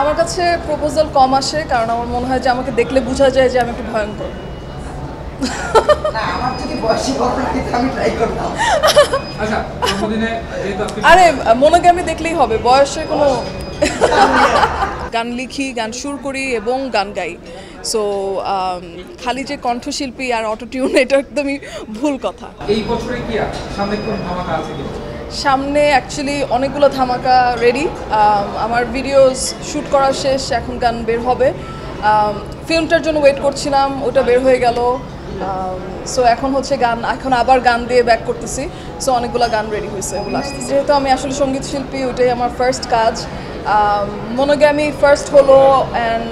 আমার কাছে প্রপোজাল কম আসে কারণ আমার মনে হয় যে আমাকে দেখলে বোঝা যায় যে আমি একটু ভয়ঙ্কর। আরে মনোগ্রামী দেখলেই হবে, বয়সে কোনো গান লিখি, গান সুর করি এবং গান গাই। সো খালি যে কণ্ঠশিল্পী আর অটোটিউন এটা একদমই ভুল কথা। এই বছরে কি সামনে কোন ধামাকা আছে কি? সামনে অ্যাকচুয়ালি অনেকগুলো ধামাকা রেডি। আমার ভিডিওস শ্যুট করা শেষ, এখন গান বের হবে। ফিল্মটার জন্য ওয়েট করছিলাম, ওটা বের হয়ে গেল। সো এখন হচ্ছে গান, এখন আবার গান দিয়ে ব্যাক করতেছি। সো অনেকগুলো গান রেডি হয়েছে, ওগুলো আসতেছে। যেহেতু আমি আসলে সঙ্গীত শিল্পী, ওইটাই আমার ফার্স্ট কাজ। মনোগ্রামী ফার্স্ট হলো অ্যান্ড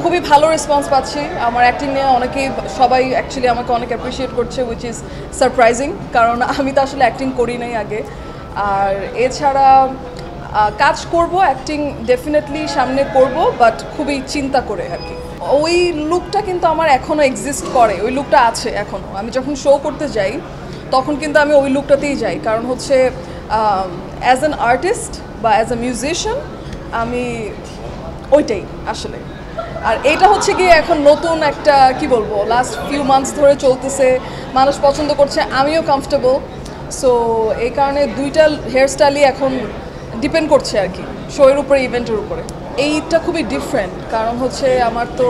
খুবই ভালো রেসপন্স পাচ্ছি। আমার অ্যাক্টিং নিয়ে অনেকেই, সবাই অ্যাকচুয়ালি আমাকে অনেক অ্যাপ্রিসিয়েট করছে, উইচ ইজ সারপ্রাইজিং, কারণ আমি তো আসলে অ্যাক্টিং করি নাই আগে। আর এছাড়া কাজ করব, অ্যাক্টিং ডেফিনেটলি সামনে করব, বাট খুবই চিন্তা করে আর কি। ওই লুকটা কিন্তু আমার এখনও এক্সিস্ট করে, ওই লুকটা আছে এখনও। আমি যখন শো করতে যাই তখন কিন্তু আমি ওই লুকটাতেই যাই, কারণ হচ্ছে অ্যাজ অ্যান আর্টিস্ট বা অ্যাজ এ মিউজিশিয়ান আমি ওইটাই আসলে। আর এটা হচ্ছে গিয়ে এখন নতুন একটা, কি বলবো, লাস্ট ফিউ মান্থস ধরে চলতেছে, মানুষ পছন্দ করছে, আমিও কমফর্টেবল। সো এই কারণে দুইটা হেয়ারস্টাইলই এখন ডিপেন্ড করছে আর কি, শোয়ের উপরে, ইভেন্টের উপরে। এইটা খুবই ডিফারেন্ট, কারণ হচ্ছে আমার তো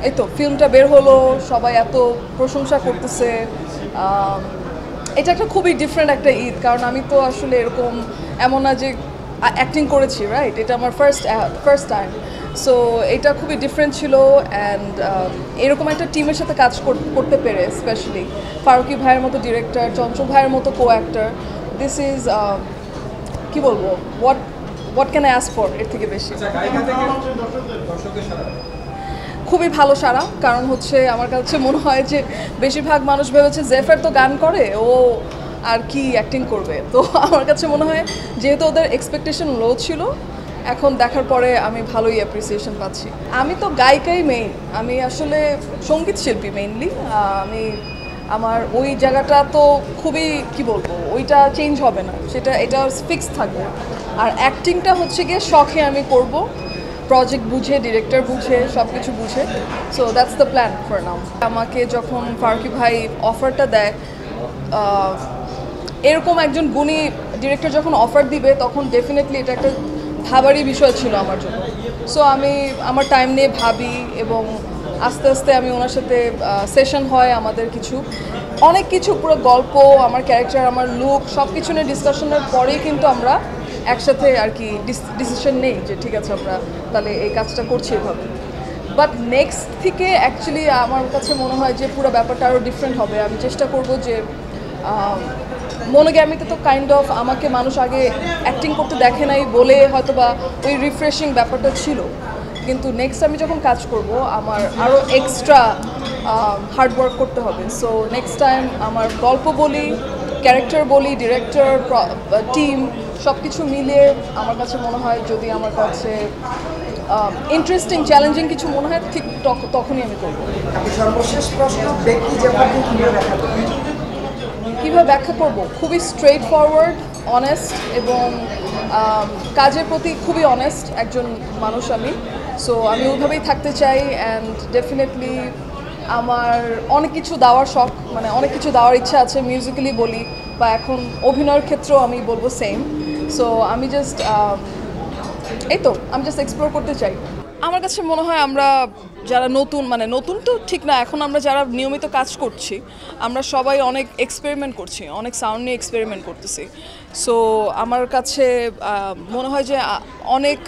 এই তো ফিল্মটা বের হলো, সবাই এত প্রশংসা করতেছে। এটা একটা খুবই ডিফারেন্ট একটা ঈদ, কারণ আমি তো আসলে এরকম এমন না যে অ্যাক্টিং করেছি, রাইট? এটা আমার ফার্স্ট টাইম। সো এটা খুবই ডিফারেন্ট ছিল। অ্যান্ড এরকম একটা টিমের সাথে কাজ করতে পেরে, স্পেশালি ফারুকি ভাইয়ের মতো ডিরেক্টর, চঞ্চল ভাইয়ের মতো কো অ্যাক্টর, দিস ইজ, কি বলবো, what can I ask for, এর থেকে বেশি। খুবই ভালো সারা, কারণ হচ্ছে আমার কাছে মনে হয় যে বেশিরভাগ মানুষ ভেবেছে জেফার তো গান করে, ও আর কি অ্যাক্টিং করবে। তো আমার কাছে মনে হয় যেহেতু ওদের এক্সপেকটেশন লো ছিল, এখন দেখার পরে আমি ভালোই অ্যাপ্রিসিয়েশন পাচ্ছি। আমি তো গায়িকাই মেইন, আমি আসলে সঙ্গীত শিল্পী মেইনলি। আমি আমার ওই জায়গাটা তো খুবই, কি বলবো, ওইটা চেঞ্জ হবে না, এটা ফিক্স থাকবে। আর অ্যাক্টিংটা হচ্ছে গিয়ে শখে আমি করব, প্রজেক্ট বুঝে, ডিরেক্টর বুঝে, সব কিছু বুঝে। So that's the plan for now. আমাকে যখন ফারুকি ভাই অফারটা দেয়, এরকম একজন গুণী ডিরেক্টর যখন অফার দিবে, তখন ডেফিনেটলি এটা একটা ভাবারই বিষয় ছিল আমার জন্য। সো আমি আমার টাইম নিয়ে ভাবি এবং আস্তে আস্তে আমি ওনার সাথে সেশন হয়, আমাদের অনেক কিছু পুরো গল্প, আমার ক্যারেক্টার, আমার লুক, সব কিছু নিয়ে ডিসকাশনের পরেই কিন্তু আমরা একসাথে আর কি ডিসিশন নেই যে ঠিক আছে আমরা তাহলে এই কাজটা করছি এভাবে। বাট নেক্সট থেকে অ্যাকচুয়ালি আমার কাছে মনে হয় যে পুরো ব্যাপারটা আরও ডিফারেন্ট হবে। আমি চেষ্টা করব যে মনোগ্রামীতে তো কাইন্ড অফ আমাকে মানুষ আগে অ্যাক্টিং করতে দেখে নাই বলে হয়তো বা ওই রিফ্রেশিং ব্যাপারটা ছিল, কিন্তু নেক্সট আমি যখন কাজ করব আমার আরও এক্সট্রা হার্ডওয়ার্ক করতে হবে। সো নেক্সট টাইম আমার গল্প বলি, ক্যারেক্টার বলি, ডিরেক্টর, টিম, সব কিছু মিলিয়ে আমার কাছে মনে হয় যদি আমার কাছে ইন্টারেস্টিং, চ্যালেঞ্জিং কিছু মনে হয়, ঠিক তখনই আমি করবো। সর্বশেষ প্রশ্ন, ব্যক্তি যেভাবে কীভাবে ব্যাখ্যা করব? খুবই স্ট্রেট ফরওয়ার্ড, অনেস্ট এবং কাজের প্রতি খুবই অনেস্ট একজন মানুষ আমি। সো আমি ওইভাবেই থাকতে চাই। অ্যান্ড ডেফিনেটলি আমার অনেক কিছু দেওয়ার শখ, মানে অনেক কিছু দেওয়ার ইচ্ছা আছে, মিউজিক্যালি বলি বা এখন অভিনয়ের ক্ষেত্রেও আমি বলবো সেম। সো আমি জাস্ট আমি জাস্ট এক্সপ্লোর করতে চাই। আমার কাছে মনে হয় আমরা যারা নতুন, মানে নতুন তো ঠিক না, এখন আমরা যারা নিয়মিত কাজ করছি, আমরা সবাই অনেক এক্সপেরিমেন্ট করছি, অনেক সাউন্ড নিয়ে এক্সপেরিমেন্ট করতেছি। সো আমার কাছে মনে হয় যে অনেক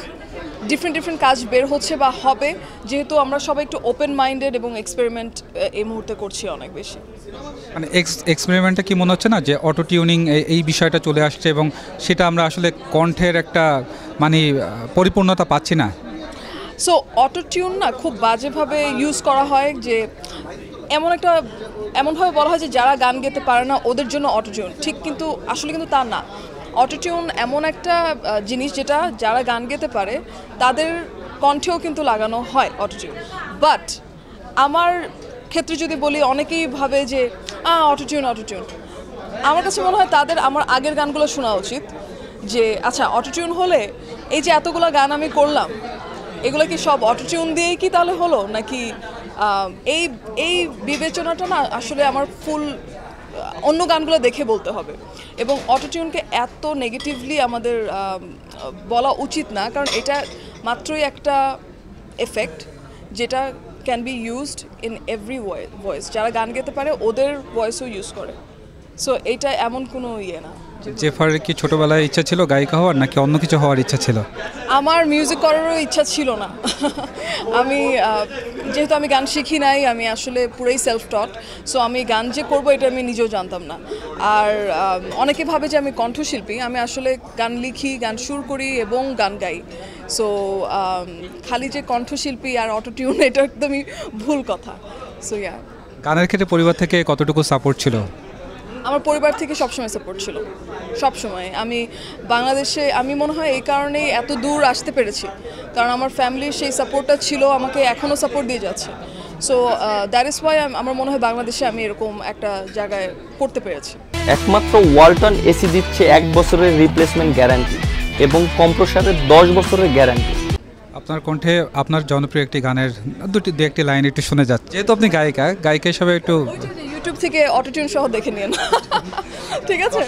ডিফারেন্ট কাজ বের হচ্ছে বা হবে, যেহেতু আমরা সবাই একটু ওপেন মাইন্ডেড এবং এক্সপেরিমেন্ট এই মুহূর্তে করছি অনেক বেশি। মানে এক্সপেরিমেন্টে কি মনে হচ্ছে না যে অটো টিউনিং এই বিষয়টা চলে আসছে এবং সেটা আমরা আসলে কণ্ঠের একটা মানে পরিপূর্ণতা পাচ্ছি না? সো অটোটিউন না খুব বাজেভাবে ইউজ করা হয়, যে এমনভাবে বলা হয় যে যারা গান গেতে পারে না ওদের জন্য অটোটিউন, ঠিক কিন্তু আসলে কিন্তু তা না। অটোটিউন এমন একটা জিনিস যেটা যারা গান গেতে পারে তাদের কণ্ঠেও কিন্তু লাগানো হয় অটোটিউন। বাট আমার ক্ষেত্রে যদি বলি, অনেকেই ভাবে যে অটোটিউন। আমার কাছে মনে হয় তাদের আমার আগের গানগুলো শোনা উচিত, যে আচ্ছা অটোটিউন হলে এই যে এতগুলো গান আমি করলাম এগুলো কি সব অটোটিউন দিয়েই কি তাহলে হলো নাকি এই এই বিবেচনাটা না আসলে আমার ফুল অন্য গানগুলো দেখে বলতে হবে এবং অটোটিউনকে এত নেগেটিভলি আমাদের বলা উচিত না কারণ এটা মাত্রই একটা এফেক্ট যেটা can be used in every voice যারা গান গেতে পারে ওদের ভয়েসও ইউজ করে সো এইটা এমন কোনো ইয়ে না। জেফারের কি ছোটবেলায় ইচ্ছা ছিল গায়িকা হওয়ার নাকি অন্য কিছু হওয়ার ইচ্ছা ছিল? আমার মিউজিক করারও ইচ্ছা ছিল না। আমি যেহেতু আমি গান শিখি নাই আমি আসলে পুরোই সেলফ টট সো আমি গান যে করবো এটা আমি নিজেও জানতাম না। আর অনেকে ভাবে যে আমি কণ্ঠশিল্পী আমি আসলে গান লিখি গান সুর করি এবং গান গাই সো খালি যে কণ্ঠশিল্পী আর অটোটিউন এটা একদমই ভুল কথা। সো ইয়া গানের ক্ষেত্রে পরিবার থেকে কতটুকু সাপোর্ট ছিল? আমার পরিবার থেকে সবসময় সাপোর্ট ছিল সবসময়। আমি বাংলাদেশে আমি মনে হয় এই কারণেই এত দূর আসতে পেরেছি কারণ আমার ফ্যামিলির সেই সাপোর্টটা ছিল আমাকে এখনও সাপোর্ট দিয়ে যাচ্ছে সো দ্যাট ইজ ওয়াই আমার মনে হয় বাংলাদেশে আমি এরকম একটা জায়গায় করতে পেরেছি। একমাত্র ওয়ালটন এসি দিচ্ছে 1 বছরের রিপ্লেসমেন্ট গ্যারান্টি এবং কম্প্রেসারের 10 বছরের গ্যারান্টি। আপনার কণ্ঠে আপনার জনপ্রিয় একটি গানের দু একটি লাইন একটু শুনে যাচ্ছে যেহেতু আপনি গায়িকা হিসাবে একটু ইউটিউব থেকে অটোটিউন সহ দেখে নিন ঠিক আছে।